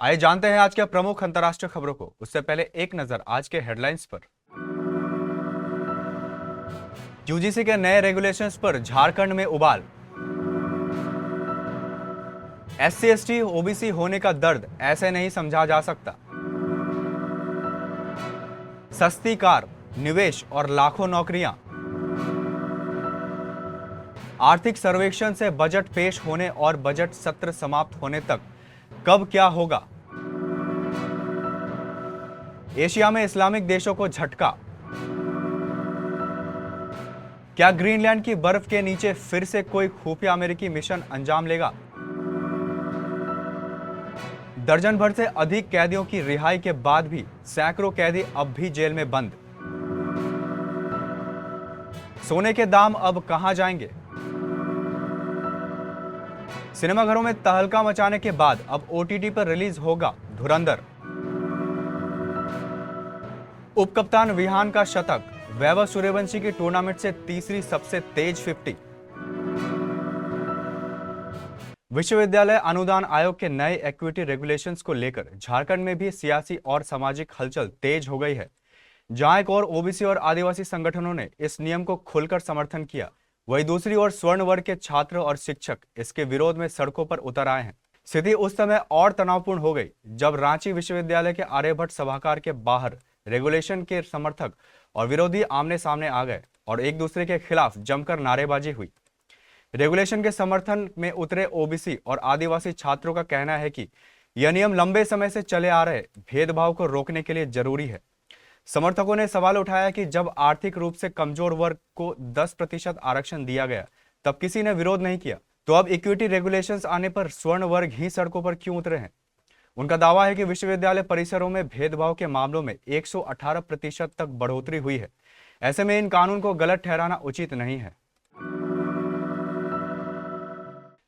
आइए जानते हैं आज के प्रमुख अंतर्राष्ट्रीय खबरों को। उससे पहले एक नजर आज के हेडलाइंस पर। यूजीसी के नए रेगुलेशंस पर झारखंड में उबाल। एससी एसटी ओबीसी होने का दर्द ऐसे नहीं समझा जा सकता। सस्ती कार, निवेश और लाखों नौकरियां। आर्थिक सर्वेक्षण से बजट पेश होने और बजट सत्र समाप्त होने तक कब क्या होगा। एशिया में इस्लामिक देशों को झटका। क्या ग्रीनलैंड की बर्फ के नीचे फिर से कोई खुफिया अमेरिकी मिशन अंजाम लेगा। दर्जन भर से अधिक कैदियों की रिहाई के बाद भी सैकड़ों कैदी अब भी जेल में बंद। सोने के दाम अब कहां जाएंगे। सिनेमाघरों में तहलका मचाने के बाद अब ओटीटी पर रिलीज होगा धुरंधर। उपकप्तान विहान का शतक, वैभव सूर्यवंशी की टूर्नामेंट से तीसरी सबसे तेज 50। विश्वविद्यालय अनुदान आयोग के नए इक्विटी रेगुलेशंस को लेकर झारखंड में भी सियासी और सामाजिक हलचल तेज हो गई है। जहां एक और ओबीसी और आदिवासी संगठनों ने इस नियम को खुलकर समर्थन किया, वहीं दूसरी ओर स्वर्ण वर्ग के छात्र और शिक्षक इसके विरोध में सड़कों पर उतर आए हैं। स्थिति उस समय और तनावपूर्ण हो गई जब रांची विश्वविद्यालय के आर्यभट्ट सभागार के बाहर रेगुलेशन के समर्थक और विरोधी आमने सामने आ गए और एक दूसरे के खिलाफ जमकर नारेबाजी हुई। रेगुलेशन के समर्थन में उतरे ओबीसी और आदिवासी छात्रों का कहना है कि यह नियम लंबे समय से चले आ रहे भेदभाव को रोकने के लिए जरूरी है। समर्थकों ने सवाल उठाया कि जब आर्थिक रूप से कमजोर वर्ग को 10% आरक्षण दिया गया तब किसी ने विरोध नहीं किया, तो अब इक्विटी रेगुलेशंस आने पर स्वर्ण वर्ग ही सड़कों पर क्यों उतरे हैं। उनका दावा है कि विश्वविद्यालय परिसरों में भेदभाव के मामलों में 118% तक बढ़ोतरी हुई है। ऐसे में इन कानून को गलत ठहराना उचित नहीं है।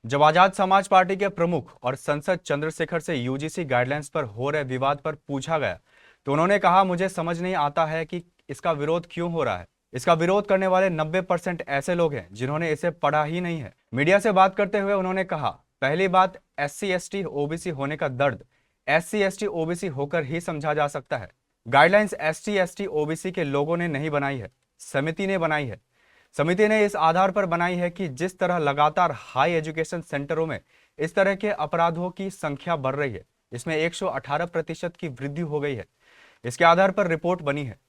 जब आजाद समाज पार्टी के प्रमुख और सांसद चंद्रशेखर से यूजीसी गाइडलाइंस पर हो रहे विवाद पर पूछा गया तो उन्होंने कहा, मुझे समझ नहीं आता है कि इसका विरोध क्यों हो रहा है। इसका विरोध करने वाले 90% ऐसे लोग हैं जिन्होंने इसे पढ़ा ही नहीं है। मीडिया से बात करते हुए उन्होंने कहा, पहली बात, एससी एसटी ओबीसी होने का दर्द एससी एसटी ओबीसी होकर ही समझा जा सकता है। गाइडलाइंस एसटी एसटी ओबीसी के लोगों ने नहीं बनाई है, समिति ने बनाई है। समिति ने इस आधार पर बनाई है कि जिस तरह लगातार हाई एजुकेशन सेंटरों में इस तरह के अपराधों की संख्या बढ़ रही है, इसमें 118% की वृद्धि हो गई है। इसके आधार पर रिपोर्ट बनी है।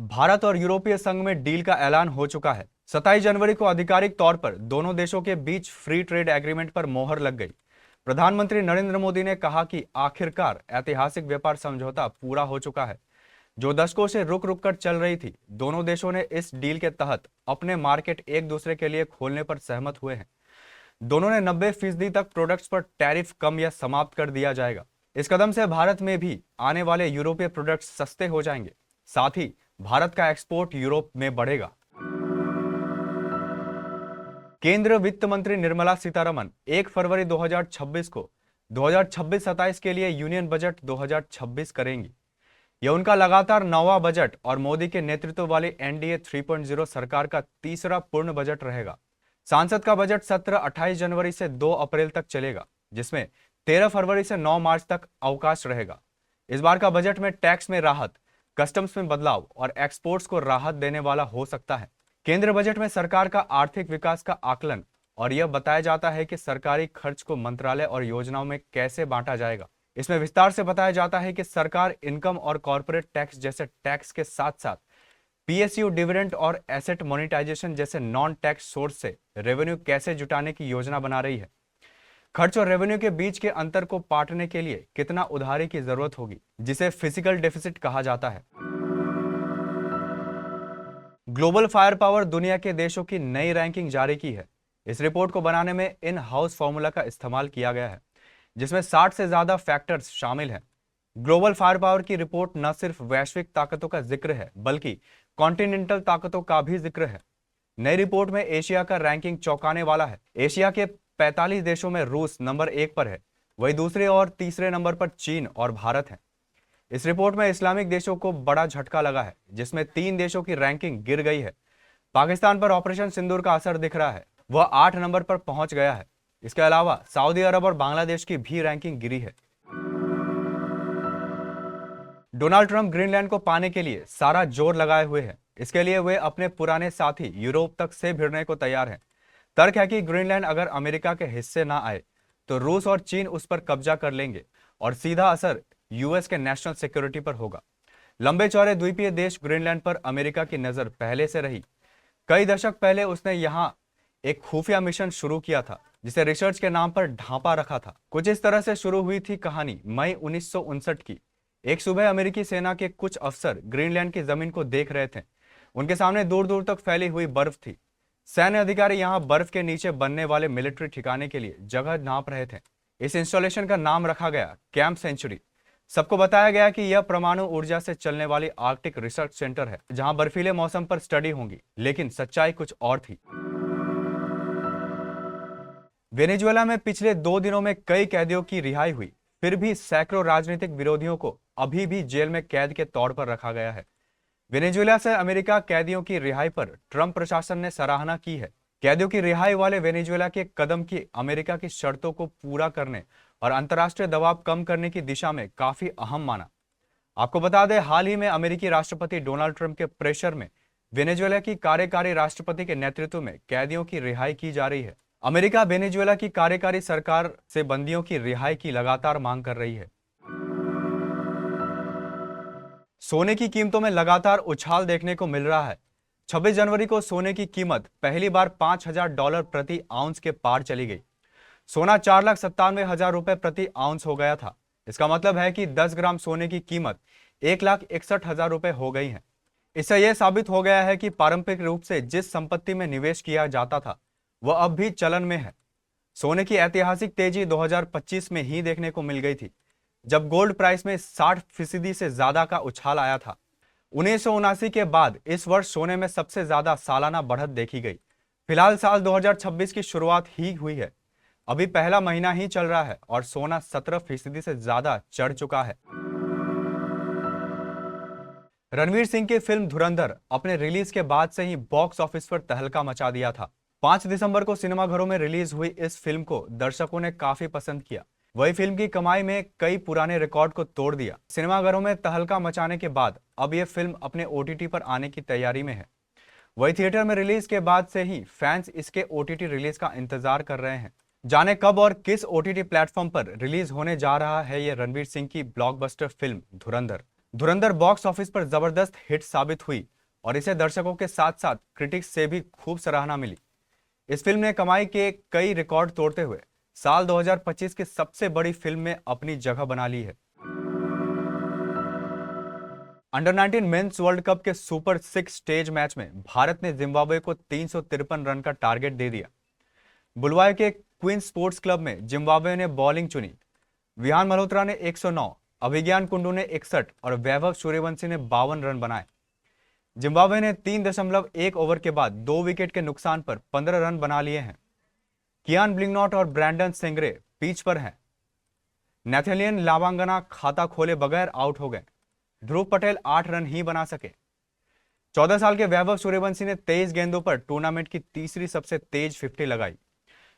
भारत और यूरोपीय संघ में डील का ऐलान हो चुका है। 27 जनवरी को आधिकारिक तौर पर दोनों देशों के बीच फ्री ट्रेड एग्रीमेंट पर मोहर लग गई। प्रधानमंत्री नरेंद्र मोदी ने कहा कि आखिरकार ऐतिहासिक व्यापार समझौता पूरा हो चुका है, जो दशकों से रुक रुक कर चल रही थी। दोनों देशों ने इस डील के तहत अपने मार्केट एक दूसरे के लिए खोलने पर सहमत हुए हैं। दोनों ने 90% तक प्रोडक्ट्स पर टैरिफ कम या समाप्त कर दिया जाएगा। इस कदम से भारत में भी आने वाले यूरोपीय प्रोडक्ट्स सस्ते हो जाएंगे। साथ ही भारत का एक्सपोर्ट यूरोप में बढ़ेगा। केंद्रीय वित्त मंत्री निर्मला सीतारमण 1 फरवरी 2026 को 2026-27 के लिए यूनियन बजट 2026 करेंगी। यह उनका लगातार 9वां बजट और मोदी के नेतृत्व वाली एनडीए 3.0 सरकार का तीसरा पूर्ण बजट रहेगा। संसद का बजट सत्र 28 जनवरी से 2 अप्रैल तक चलेगा, जिसमें 13 फरवरी से 9 मार्च तक अवकाश रहेगा। इस बार का बजट में टैक्स में राहत, कस्टम्स में बदलाव और एक्सपोर्ट्स को राहत देने वाला हो सकता है। केंद्रीय बजट में सरकार का आर्थिक विकास का आकलन और यह बताया जाता है कि सरकारी खर्च को मंत्रालय और योजनाओं में कैसे बांटा जाएगा। इसमें विस्तार से बताया जाता है कि सरकार इनकम और कॉर्पोरेट टैक्स जैसे टैक्स के साथ साथ पीएसयू, डिविडेंड और एसेट मोनेटाइजेशन जैसे नॉन टैक्स सोर्स से रेवेन्यू कैसे जुटाने की योजना बना रही है। खर्च और रेवेन्यू के बीच के अंतर को पाटने के लिए कितना उधारी की जरूरत होगी, जिसे फिजिकल डेफिसिट कहा जाता है। ग्लोबल फायर पावर दुनिया के देशों की नई रैंकिंग जारी की है। इस रिपोर्ट को बनाने में इन हाउस फॉर्मूला का इस्तेमाल किया गया है, जिसमें 60 से ज्यादा फैक्टर्स शामिल हैं। ग्लोबल फायर पावर की रिपोर्ट न सिर्फ वैश्विक ताकतों का जिक्र है, बल्कि कॉन्टिनेंटल ताकतों का भी जिक्र है। नई रिपोर्ट में एशिया का रैंकिंग चौंकाने वाला है। एशिया के 45 देशों में रूस नंबर 1 पर है, वही दूसरे और तीसरे नंबर पर चीन और भारत है। इस रिपोर्ट में इस्लामिक देशों को बड़ा झटका लगा है, जिसमें 3 देशों की रैंकिंग गिर गई है। पाकिस्तान पर ऑपरेशन सिंदूर का असर दिख रहा है, वह 8 नंबर पर पहुंच गया है। इसके अलावा सऊदी अरब और बांग्लादेश की भी रैंकिंग गिरी है। डोनाल्ड ट्रंप ग्रीनलैंड को पाने के लिए सारा जोर लगाए हुए हैं। इसके लिए वे अपने पुराने साथी यूरोप तक से भिड़ने को तैयार हैं। तर्क है कि ग्रीनलैंड अगर अमेरिका के हिस्से ना आए तो रूस और चीन उस पर कब्जा कर लेंगे और सीधा असर यूएस के नेशनल सिक्योरिटी पर होगा। लंबे चौड़े द्वीपीय देश ग्रीनलैंड पर अमेरिका की नजर पहले से रही। कई दशक पहले उसने यहां एक खुफिया मिशन शुरू किया था जिसे रिसर्च के नाम पर ढांपा रखा था। कुछ इस तरह से शुरू हुई थी कहानी मई 1959 की। एक सुबह अमेरिकी सेना के कुछ अफसर ग्रीनलैंड की जमीन को देख रहे थे। उनके सामने दूर दूर तक फैली हुई बर्फ थी। सैन्य अधिकारी यहां बर्फ के नीचे बनने वाले मिलिट्री ठिकाने के लिए जगह नाप रहे थे। इस इंस्टॉलेशन का नाम रखा गया कैंप सेंचुरी। सबको बताया गया कि यह परमाणु ऊर्जा से चलने वाली आर्कटिक रिसर्च सेंटर है जहां बर्फीले मौसम पर स्टडी होंगी। लेकिन सच्चाई कुछ और थी। वेनेजुएला में पिछले 2 दिनों में कई कैदियों की रिहाई हुई, फिर भी सैकड़ों राजनीतिक विरोधियों को अभी भी जेल में कैद के तौर पर रखा गया है। वेनेजुएला से अमेरिका कैदियों की रिहाई पर ट्रंप प्रशासन ने सराहना की है। कैदियों की रिहाई वाले वेनेजुएला के कदम की अमेरिका की शर्तों को पूरा करने और अंतर्राष्ट्रीय दबाव कम करने की दिशा में काफी अहम माना। आपको बता दें, हाल ही में अमेरिकी राष्ट्रपति डोनाल्ड ट्रंप के प्रेशर में वेनेजुएला की कार्यकारी राष्ट्रपति के नेतृत्व में कैदियों की रिहाई की जा रही है। अमेरिका वेनेजुएला की कार्यकारी सरकार से बंदियों की रिहाई की लगातार मांग कर रही है। सोने की कीमतों में लगातार उछाल देखने को मिल रहा है। 26 जनवरी को सोने की कीमत पहली बार $5,000 प्रति आउंस के पार चली गई। सोना 4,97,000 रुपए प्रति आउंस हो गया था। इसका मतलब है कि 10 ग्राम सोने की कीमत 1,61,000 रुपए हो गई है। इससे यह साबित हो गया है कि पारंपरिक रूप से जिस संपत्ति में निवेश किया जाता था वह अब भी चलन में है। सोने की ऐतिहासिक तेजी 2025 में ही देखने को मिल गई थी, जब गोल्ड प्राइस में 60% से ज्यादा का उछाल आया था। 1979 के बाद इस वर्ष सोने में सबसे ज्यादा सालाना बढ़त देखी गई। फिलहाल साल 2026 की शुरुआत ही हुई है, अभी पहला महीना ही चल रहा है और सोना 17% से ज्यादा चढ़ चुका है। रणवीर सिंह की फिल्म धुरंधर अपने रिलीज के बाद से ही बॉक्स ऑफिस पर तहलका मचा दिया था। 5 दिसंबर को सिनेमाघरों में रिलीज हुई इस फिल्म को दर्शकों ने काफी पसंद किया। वही फिल्म की कमाई में कई पुराने रिकॉर्ड को तोड़ दिया। सिनेमाघरों में तहलका मचाने के बाद अब यह फिल्म अपने ओटीटी पर आने की तैयारी में है। वही थिएटर में रिलीज के बाद से ही फैंस इसके ओटीटी रिलीज का इंतजार कर रहे हैं। जाने कब और किस ओटीटी प्लेटफॉर्म पर रिलीज होने जा रहा है ये रणवीर सिंह की ब्लॉकबस्टर फिल्म धुरंधर। धुरंधर बॉक्स ऑफिस पर जबरदस्त हिट साबित हुई और इसे दर्शकों के साथ साथ क्रिटिक्स से भी खूब सराहना मिली। इस फिल्म ने कमाई के कई रिकॉर्ड तोड़ते हुए साल 2025 की सबसे बड़ी फिल्म में अपनी जगह बना ली है। अंडर 19 मेंस वर्ल्ड कप के सुपर 6 स्टेज मैच में भारत ने जिम्बाब्वे को 353 रन का टारगेट दे दिया। बुलवाई के क्वीन स्पोर्ट्स क्लब में जिम्बाब्वे ने बॉलिंग चुनी। विहान मल्होत्रा ने 109, अभिज्ञान कुंडू ने 61 और वैभव सूर्यवंशी ने 52 रन बनाए। जिम्बाब्वे ने 3.1 ओवर के बाद 2 विकेट के नुकसान पर 15 रन बना लिए हैं। कियान ब्लिंगनॉट और ब्रैंडन सेंगरे पिच पर हैं। नेथलियन लावांगना खाता खोले बगैर आउट हो गए। ध्रुव पटेल 8 रन ही बना सके। 14 साल के वैभव सूर्यवंशी ने 23 गेंदों पर टूर्नामेंट की तीसरी सबसे तेज 50 लगाई।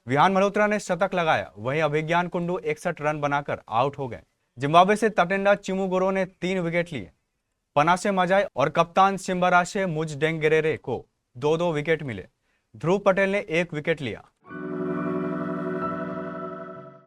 विहान मल्होत्रा ने शतक लगाया, वहीं अभिज्ञान कुंडू 61 रन बनाकर आउट हो गए। जिम्बाब्वे से तटेंडा चिमुगोरो ने 3 विकेट लिए। पनासे मजाई और कप्तान सिम्बाराशे मुजडेंगेरेरे को 2-2 विकेट मिले। ध्रुव पटेल ने 1 विकेट लिया।